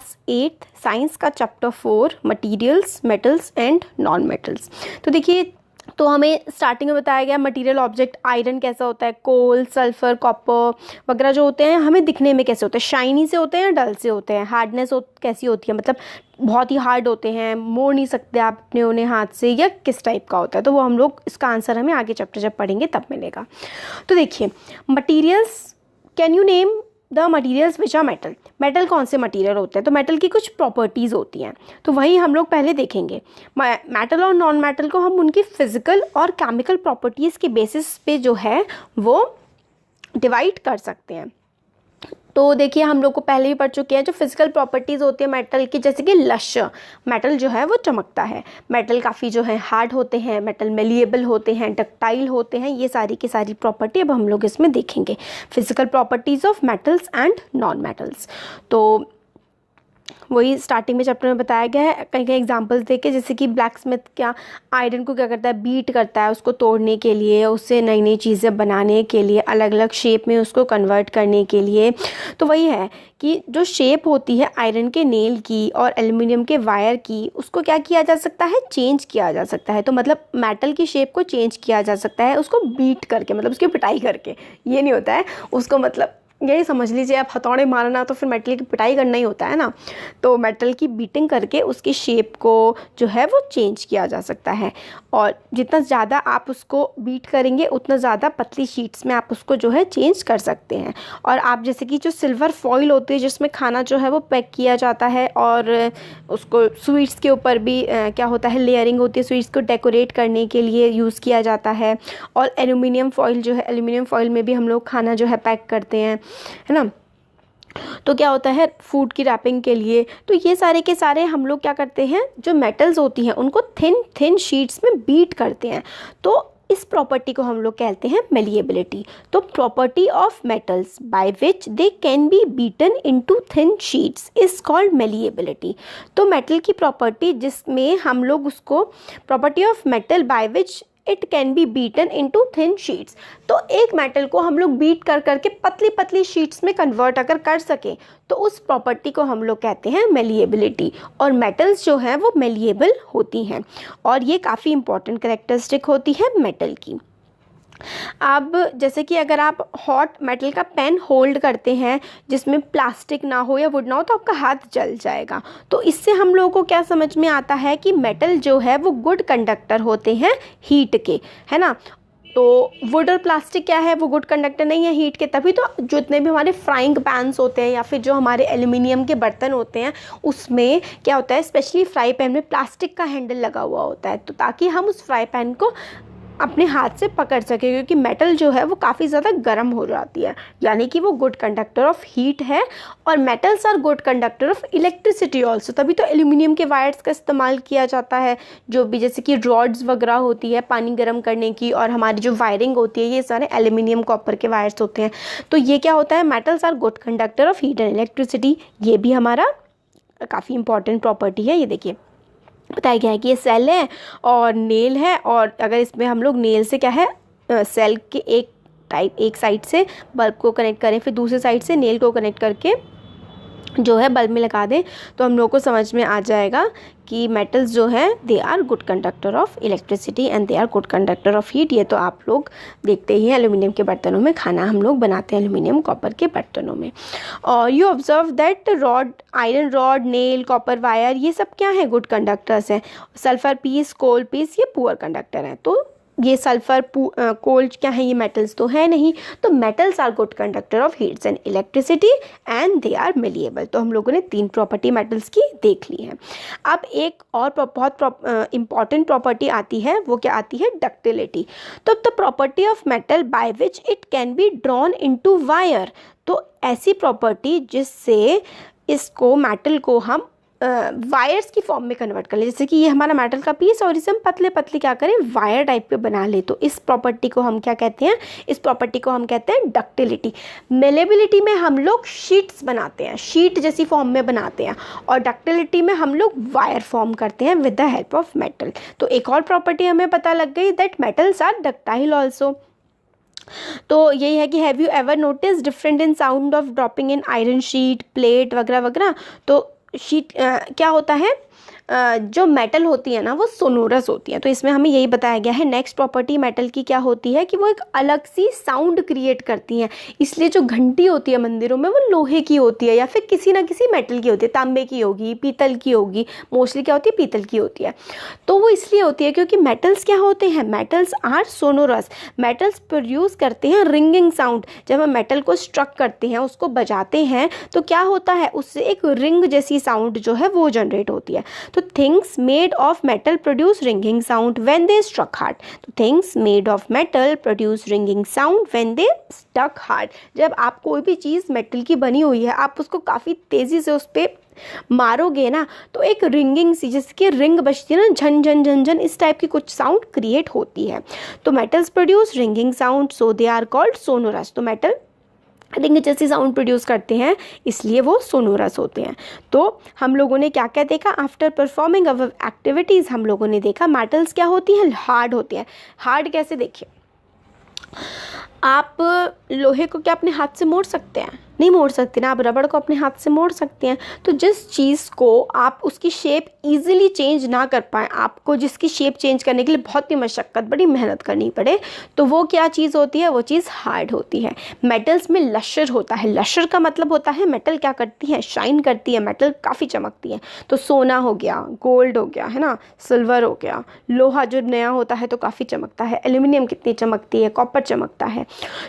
Class 8 science का chapter 4 materials, metals and non metals. तो देखिए, तो हमें स्टार्टिंग में बताया गया मटेरियल ऑब्जेक्ट आयरन कैसा होता है, कोल, सल्फर, कॉपर वगैरह जो होते हैं हमें दिखने में कैसे होते हैं, शाइनी से होते हैं या डल से होते हैं, हार्डनेस कैसी होती है, मतलब बहुत ही हार्ड होते हैं, मोड़ नहीं सकते आप अपने उन्हें हाथ से, या किस टाइप का होता है। तो वो हम लोग इसका आंसर हमें आगे चैप्टर जब पढ़ेंगे तब मिलेगा। तो देखिए, materials, can you name the materials which are metal. Metal कौन से मटीरियल होते हैं, तो मेटल की कुछ प्रॉपर्टीज़ होती हैं, तो वही हम लोग पहले देखेंगे। मेटल और नॉन मेटल को हम उनकी फिजिकल और केमिकल प्रॉपर्टीज़ के बेसिस पे जो है वो डिवाइड कर सकते हैं। तो देखिए, हम लोग को पहले भी पढ़ चुके हैं जो फिजिकल प्रॉपर्टीज़ होती है मेटल की, जैसे कि लश्य, मेटल जो है वो चमकता है, मेटल काफ़ी जो है हार्ड होते हैं, मेटल मेलिएबल होते हैं, डक्टाइल होते हैं, ये सारी की सारी प्रॉपर्टी अब हम लोग इसमें देखेंगे, physical properties of metals and non metals. तो वही स्टार्टिंग में चैप्टर में बताया गया है, कहीं कहीं एग्जांपल्स देके, जैसे कि ब्लैक स्मिथ क्या आयरन को क्या करता है, बीट करता है उसको तोड़ने के लिए, उससे नई नई चीज़ें बनाने के लिए, अलग अलग शेप में उसको कन्वर्ट करने के लिए। तो वही है कि जो शेप होती है आयरन के नेल की और एल्युमिनियम के वायर की, उसको क्या किया जा सकता है, चेंज किया जा सकता है। तो मतलब मेटल की शेप को चेंज किया जा सकता है उसको बीट करके, मतलब उसकी पिटाई करके, ये नहीं होता है उसको, मतलब यही समझ लीजिए आप, हथौड़े मारना तो फिर मेटल की पिटाई करना ही होता है ना। तो मेटल की बीटिंग करके उसकी शेप को जो है वो चेंज किया जा सकता है, और जितना ज़्यादा आप उसको बीट करेंगे उतना ज़्यादा पतली शीट्स में आप उसको जो है चेंज कर सकते हैं। और आप जैसे कि जो सिल्वर फॉइल होती है जिसमें खाना जो है वो पैक किया जाता है, और उसको स्वीट्स के ऊपर भी क्या होता है, लेयरिंग होती है, स्वीट्स को डेकोरेट करने के लिए यूज़ किया जाता है। और एल्युमिनियम फॉइल जो है, एल्युमिनियम फॉइल में भी हम लोग खाना जो है पैक करते हैं, है ना। तो क्या होता है, फूड की रैपिंग के लिए। तो ये सारे के सारे हम लोग क्या करते हैं, जो मेटल्स होती हैं उनको थिन थिन शीट्स में बीट करते हैं। तो इस प्रॉपर्टी को हम लोग कहते हैं मेलिएबिलिटी। तो property of metals by which they can B beaten into thin sheets is called malleability. तो मेटल की प्रॉपर्टी जिसमें हम लोग उसको, property of metal by which it can be beaten into thin sheets. तो एक मेटल को हम लोग बीट कर करके पतली पतली शीट्स में कन्वर्ट अगर कर सकें तो उस प्रॉपर्टी को हम लोग कहते हैं मेलिएबिलिटी। और मेटल्स जो हैं वो मेलिएबल होती हैं, और ये काफ़ी इंपॉर्टेंट कैरेक्टरिस्टिक होती है मेटल की। अब जैसे कि अगर आप हॉट मेटल का पेन होल्ड करते हैं जिसमें प्लास्टिक ना हो या वुड ना हो तो आपका हाथ जल जाएगा। तो इससे हम लोगों को क्या समझ में आता है कि मेटल जो है वो गुड कंडक्टर होते हैं हीट के, है ना। तो वुड और प्लास्टिक क्या है, वो गुड कंडक्टर नहीं है हीट के, तभी तो जितने भी हमारे फ्राइंग पैन्स होते हैं या फिर जो हमारे एल्युमिनियम के बर्तन होते हैं उसमें क्या होता है, स्पेशली फ्राई पैन में प्लास्टिक का हैंडल लगा हुआ होता है, तो ताकि हम उस फ्राई पैन को अपने हाथ से पकड़ सके, क्योंकि मेटल जो है वो काफ़ी ज़्यादा गर्म हो जाती है, यानी कि वो गुड कंडक्टर ऑफ हीट है। और metals are good conductor of electricity also, तभी तो एल्यूमिनियम के वायर्स का इस्तेमाल किया जाता है, जो भी जैसे कि रॉड्स वगैरह होती है पानी गर्म करने की, और हमारी जो वायरिंग होती है ये सारे एल्यूमिनियम कॉपर के वायर्स होते हैं। तो ये क्या होता है, metals are good conductor of heat and electricity, ये भी हमारा काफ़ी इंपॉर्टेंट प्रॉपर्टी है। ये देखिए बताया गया है कि ये सेल है और नेल है, और अगर इसमें हम लोग नेल से क्या है, सेल के एक साइड से बल्ब को कनेक्ट करें, फिर दूसरे साइड से नेल को कनेक्ट करके जो है बल्ब में लगा दें, तो हम लोग को समझ में आ जाएगा कि मेटल्स जो हैं they are good conductor of electricity and they are good conductor of heat. ये तो आप लोग देखते ही हैं, एल्यूमिनियम के बर्तनों में खाना हम लोग बनाते हैं, एल्यूमिनियम कॉपर के बर्तनों में। और you observe that rod, iron rod, nail, copper wire, ये सब क्या है, गुड कंडक्टर्स हैं। सल्फर पीस, कोल पीस, ये पुअर कंडक्टर हैं। तो ये सल्फर, कोल क्या है, ये मेटल्स तो है नहीं। तो metals are good conductor of heats and electricity and they are malleable. तो हम लोगों ने 3 प्रॉपर्टी मेटल्स की देख ली है। अब एक और बहुत इंपॉर्टेंट प्रॉपर्टी आती है, वो क्या आती है, डक्टिलिटी। तो the property of metal by which it can be drawn into wire. तो ऐसी प्रॉपर्टी जिससे इसको, मेटल को हम वायर्स की फॉर्म में कन्वर्ट कर ले, जैसे कि ये हमारा मेटल का पीस और इसे हम पतले पतले क्या करें, वायर टाइप पे बना ले। तो इस प्रॉपर्टी को हम क्या कहते हैं, इस प्रॉपर्टी को हम कहते हैं डक्टिलिटी। मेलेबिलिटी में हम लोग शीट्स बनाते हैं, शीट जैसी फॉर्म में बनाते हैं, और डक्टिलिटी में हम लोग वायर फॉर्म करते हैं with the help of metal. तो एक और प्रॉपर्टी हमें पता लग गई, that metals are ductile also. तो यही है कि have you ever notice different in sound of dropping in iron sheet, plate वगैरह वगैरह। तो शीट क्या होता है, जो मेटल होती है ना वो सोनोरस होती है। तो इसमें हमें यही बताया गया है। नेक्स्ट प्रॉपर्टी मेटल की क्या होती है कि वो एक अलग सी साउंड क्रिएट करती हैं, इसलिए जो घंटी होती है मंदिरों में वो लोहे की होती है या फिर किसी ना किसी मेटल की होती है, तांबे की होगी, पीतल की होगी, मोस्टली क्या होती है, पीतल की होती है। तो वो इसलिए होती है क्योंकि मेटल्स क्या होते हैं, metals are sonorous. Metals produce करते हैं रिंगिंग साउंड। जब हम मेटल को स्ट्रक करते हैं, उसको बजाते हैं, तो क्या होता है, उससे एक रिंग जैसी साउंड जो है वो जनरेट होती है। तो things made of metal produce ringing sound when they struck hard. तो things made of metal produce ringing sound when they struck hard. जब आप कोई भी चीज़ मेटल की बनी हुई है, आप उसको काफ़ी तेज़ी से उस पर मारोगे ना, तो एक रिंगिंग सी, जिसकी रिंग बजती है ना, झन झन झन झन, इस टाइप की कुछ साउंड क्रिएट होती है। तो metals produce ringing sound, so they are called sonorous. तो मेटल रिंग जैसी साउंड प्रोड्यूस करते हैं, इसलिए वो सोनोरस होते हैं। तो हम लोगों ने क्या क्या देखा, आफ्टर परफॉर्मिंग अवर एक्टिविटीज़ हम लोगों ने देखा मेटल्स क्या होती हैं, हार्ड होती हैं। हार्ड कैसे, देखिए आप लोहे को क्या अपने हाथ से मोड़ सकते हैं, नहीं मोड़ सकते ना। आप रबड़ को अपने हाथ से मोड़ सकते हैं। तो जिस चीज़ को आप उसकी शेप इजीली चेंज ना कर पाएँ, आपको जिसकी शेप चेंज करने के लिए बहुत ही मशक्क़त, बड़ी मेहनत करनी पड़े, तो वो क्या चीज़ होती है, वो चीज़ हार्ड होती है। मेटल्स में लश्यर होता है। लश्यर का मतलब होता है मेटल क्या करती है, शाइन करती है, मेटल काफ़ी चमकती है। तो सोना हो गया, गोल्ड हो गया, है ना, सिल्वर हो गया, लोहा जो नया होता है तो काफ़ी चमकता है, एल्यूमिनियम कितनी चमकती है, कॉपर चमकता है।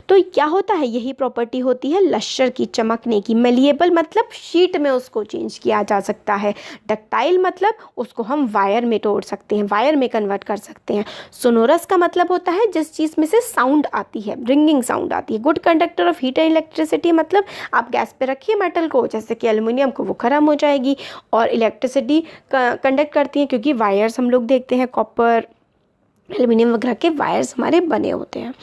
तो क्या होता है, यही प्रॉपर्टी होती है लश्यर की, चमकने की। मेलिएबल मतलब शीट में उसको चेंज किया जा सकता है। डक्टाइल मतलब उसको हम वायर में तोड़ सकते हैं, वायर में कन्वर्ट कर सकते हैं। सोनोरस का मतलब होता है जिस चीज़ में से साउंड आती है, रिंगिंग साउंड आती है। Good conductor of heat and electricity मतलब आप गैस पे रखिए मेटल को, जैसे कि एल्युमिनियम को, वो गर्म हो जाएगी और इलेक्ट्रिसिटी कंडक्ट करती है, क्योंकि वायर्स हम लोग देखते हैं, कॉपर, एल्युमिनियम वगैरह के वायर्स हमारे बने होते हैं।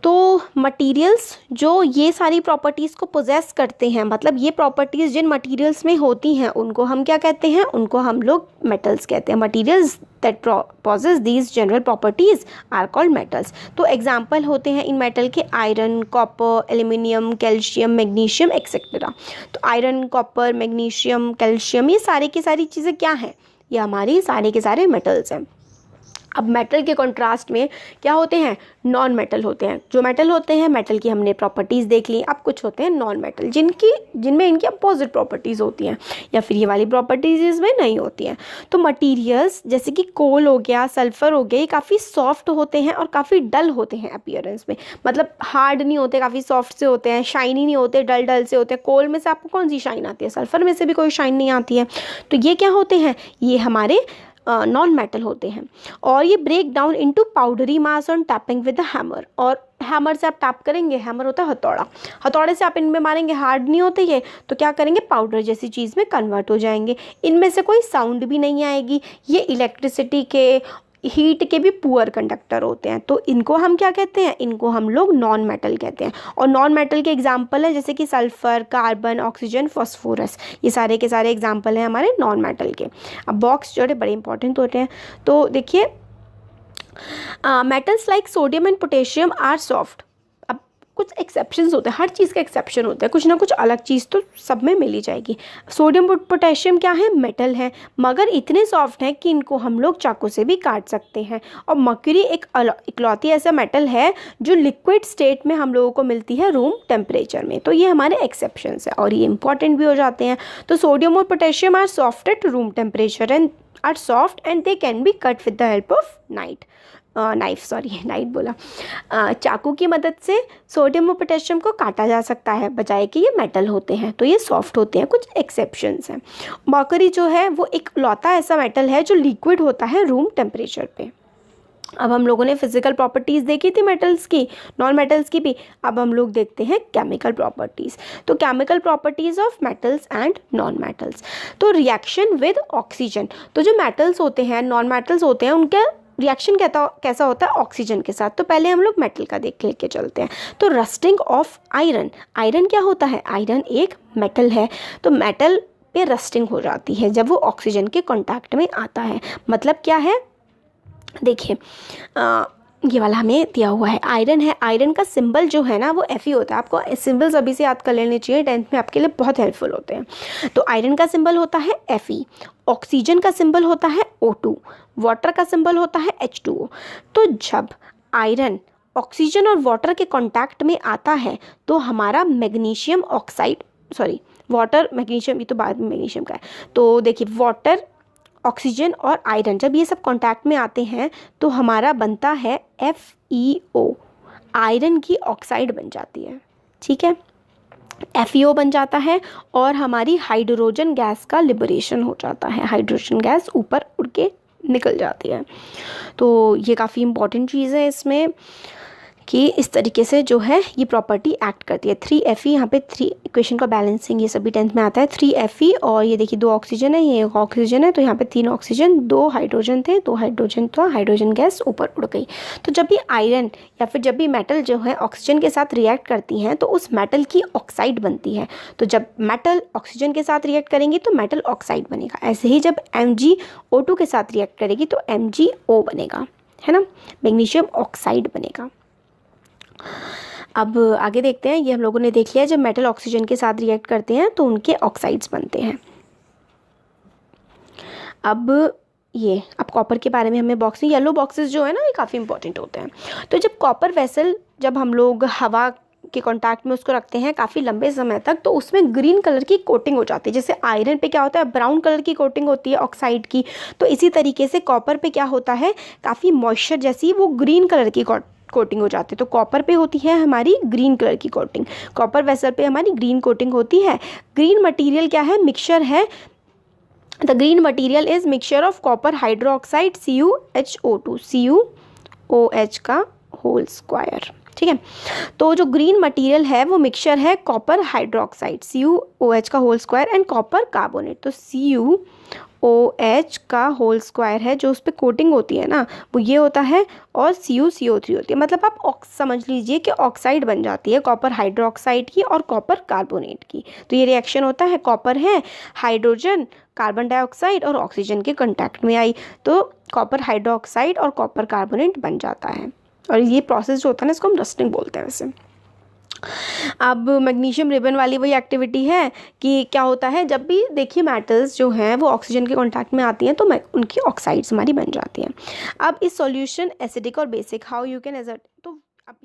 तो मटेरियल्स जो ये सारी प्रॉपर्टीज़ को पोजेस करते हैं, मतलब ये प्रॉपर्टीज़ जिन मटेरियल्स में होती हैं, उनको हम क्या कहते हैं, उनको हम लोग मेटल्स कहते हैं। Materials that possess these general properties are called metals। तो एग्जाम्पल होते हैं इन मेटल के iron, copper, aluminium, calcium, magnesium etcetera. तो आयरन, कॉपर, मैग्नीशियम, कैल्शियम, ये सारी की सारी चीज़ें क्या हैं, ये हमारी सारे के सारे मेटल्स हैं। अब मेटल के कॉन्ट्रास्ट में क्या होते हैं, नॉन मेटल होते हैं। जो मेटल होते हैं, मेटल की हमने प्रॉपर्टीज़ देख ली। अब कुछ होते हैं नॉन मेटल, जिनमें इनकी अपोजिट प्रॉपर्टीज़ होती हैं, या फिर ये वाली प्रॉपर्टीज़ इसमें नहीं होती हैं। तो मटेरियल्स जैसे कि कोल हो गया, सल्फ़र हो गया, ये काफ़ी सॉफ्ट होते हैं और काफ़ी डल होते हैं अपीयरेंस में। मतलब हार्ड नहीं होते, काफ़ी सॉफ्ट से होते हैं, शाइनी नहीं होते, डल डल से होते हैं। कोल में से आपको कौन सी शाइन आती है, सल्फ़र में से भी कोई शाइन नहीं आती है। तो ये क्या होते हैं, ये हमारे नॉन मेटल होते हैं। और ये break down into powdery mass on tapping with the hammer. और हैमर से आप टैप करेंगे, हैमर होता है हथौड़ा, हथौड़े से आप इनमें मारेंगे, हार्ड नहीं होते ये, तो क्या करेंगे, पाउडर जैसी चीज़ में कन्वर्ट हो जाएंगे। इनमें से कोई साउंड भी नहीं आएगी। ये इलेक्ट्रिसिटी के, हीट के भी पुअर कंडक्टर होते हैं। तो इनको हम क्या कहते हैं, इनको हम लोग नॉन मेटल कहते हैं। और नॉन मेटल के एग्जांपल है जैसे कि सल्फ़र, कार्बन, ऑक्सीजन, फॉस्फोरस, ये सारे के सारे एग्जांपल हैं हमारे नॉन मेटल के। अब बॉक्स जो है बड़े इंपॉर्टेंट होते हैं। तो देखिए, metals like sodium and potassium are soft. अब कुछ एक्सेप्शंस होते हैं, हर चीज़ का एक्सेप्शन होता है, कुछ ना कुछ अलग चीज़ तो सब में मिल ही जाएगी। सोडियम और पोटेशियम क्या है, मेटल है, मगर इतने सॉफ्ट हैं कि इनको हम लोग चाकू से भी काट सकते हैं। और मर्क्यूरी एक इकलौती ऐसा मेटल है जो लिक्विड स्टेट में हम लोगों को मिलती है रूम टेम्परेचर में। तो ये हमारे एक्सेप्शंस है और ये इंपॉर्टेंट भी हो जाते हैं। तो सोडियम और potassium are soft at room temperature and are soft and they can be cut with the help of knife बोला, चाकू की मदद से सोडियम और पोटेशियम को काटा जा सकता है, बजाय कि ये मेटल होते हैं, तो ये सॉफ्ट होते हैं। कुछ एक्सेप्शंस हैं। मर्क्यूरी जो है वो एक लौता ऐसा मेटल है जो लिक्विड होता है रूम टेम्परेचर पे। अब हम लोगों ने फिजिकल प्रॉपर्टीज़ देखी थी मेटल्स की, नॉन मेटल्स की भी। अब हम लोग देखते हैं केमिकल प्रॉपर्टीज़। तो chemical properties of metals and non metals. तो रिएक्शन विद ऑक्सीजन। तो जो मेटल्स होते हैं, नॉन मेटल्स होते हैं, उनका रिएक्शन कैसा होता है ऑक्सीजन के साथ। तो पहले हम लोग मेटल का देख लेके चलते हैं। तो रस्टिंग ऑफ आयरन। आयरन क्या होता है, आयरन एक मेटल है। तो मेटल पे रस्टिंग हो जाती है जब वो ऑक्सीजन के कांटेक्ट में आता है। मतलब क्या है, देखिए ये वाला हमें दिया हुआ है आयरन है। आयरन का सिंबल जो है ना वो Fe होता है। आपको सिंबल्स अभी से याद कर लेने चाहिए, 10th में आपके लिए बहुत हेल्पफुल होते हैं। तो आयरन का सिंबल होता है Fe, ऑक्सीजन का सिंबल होता है O2, वाटर का सिंबल होता है H2O। तो जब आयरन ऑक्सीजन और वाटर के कांटेक्ट में आता है तो हमारा magnesium oxide, sorry water magnesium, ये तो बाद में मैग्नीशियम का है। तो देखिए वाटर, ऑक्सीजन और आयरन जब ये सब कांटेक्ट में आते हैं तो हमारा बनता है FeO, आयरन की ऑक्साइड बन जाती है। ठीक है, FeO बन जाता है और हमारी हाइड्रोजन गैस का लिबरेशन हो जाता है, हाइड्रोजन गैस ऊपर उड़ के निकल जाती है। तो ये काफ़ी इंपॉर्टेंट चीज़ है इसमें कि इस तरीके से जो है ये प्रॉपर्टी एक्ट करती है। 3Fe, यहाँ पे 3 इक्वेशन का बैलेंसिंग ये सभी 10th में आता है। 3Fe और ये देखिए 2 ऑक्सीजन है, ये 1 ऑक्सीजन है, तो यहाँ पे 3 ऑक्सीजन 2 हाइड्रोजन थे, 2 हाइड्रोजन था, हाइड्रोजन गैस ऊपर उड़ गई। तो जब भी आयरन या फिर जब भी मेटल जो है ऑक्सीजन के साथ रिएक्ट करती हैं तो उस मेटल की ऑक्साइड बनती है। तो जब मेटल ऑक्सीजन के साथ रिएक्ट करेंगी तो मेटल ऑक्साइड बनेगा। ऐसे ही जब MgO2 के साथ रिएक्ट करेगी तो MgO बनेगा, है ना, मैग्नीशियम ऑक्साइड बनेगा। अब आगे देखते हैं। ये हम लोगों ने देख लिया जब मेटल ऑक्सीजन के साथ रिएक्ट करते हैं तो उनके ऑक्साइड्स बनते हैं। अब कॉपर के बारे में हमें बॉक्स, येलो बॉक्सेस जो है ना ये काफ़ी इंपॉर्टेंट होते हैं। तो जब कॉपर वेसल, जब हम लोग हवा के कांटेक्ट में उसको रखते हैं काफ़ी लंबे समय तक तो उसमें ग्रीन कलर की कोटिंग हो जाती है। जैसे आयरन पे क्या होता है, ब्राउन कलर की कोटिंग होती है ऑक्साइड की, तो इसी तरीके से कॉपर पे क्या होता है, काफ़ी मॉइस्चर जैसी वो ग्रीन कलर की कोटिंग हो जाती है। तो कॉपर पे होती है हमारी ग्रीन कलर की कोटिंग, कॉपर वेसल पे हमारी ग्रीन कोटिंग होती है। ग्रीन मटेरियल क्या है, मिक्सचर है। The green material is mixture of copper hydroxide CuHO2, CuOH का होल स्क्वायर। ठीक है, तो जो ग्रीन मटेरियल है वो मिक्सचर है कॉपर हाइड्रोक्साइड CuOH का whole square and copper carbonate. तो CuOH का होल स्क्वायर है जो उस पर कोटिंग होती है ना वो ये होता है, और CuCO3 होती है। मतलब आप समझ लीजिए कि ऑक्साइड बन जाती है कॉपर हाइड्रोक्साइड की और कॉपर कार्बोनेट की। तो ये रिएक्शन होता है, कॉपर है, हाइड्रोजन, कार्बन डाइऑक्साइड और ऑक्सीजन के कंटैक्ट में आई तो कॉपर हाइड्रोक्साइड और कॉपर कार्बोनेट बन जाता है। और ये प्रोसेस जो होता है ना इसको हम रस्टिंग बोलते हैं वैसे। अब मैग्नीशियम रिबन वाली वही एक्टिविटी है कि क्या होता है, जब भी देखिए मेटल्स जो हैं वो ऑक्सीजन के कांटेक्ट में आती हैं तो उनकी ऑक्साइड्स हमारी बन जाती हैं। अब इस सॉल्यूशन एसिडिक और basic, how you can assert, तो अब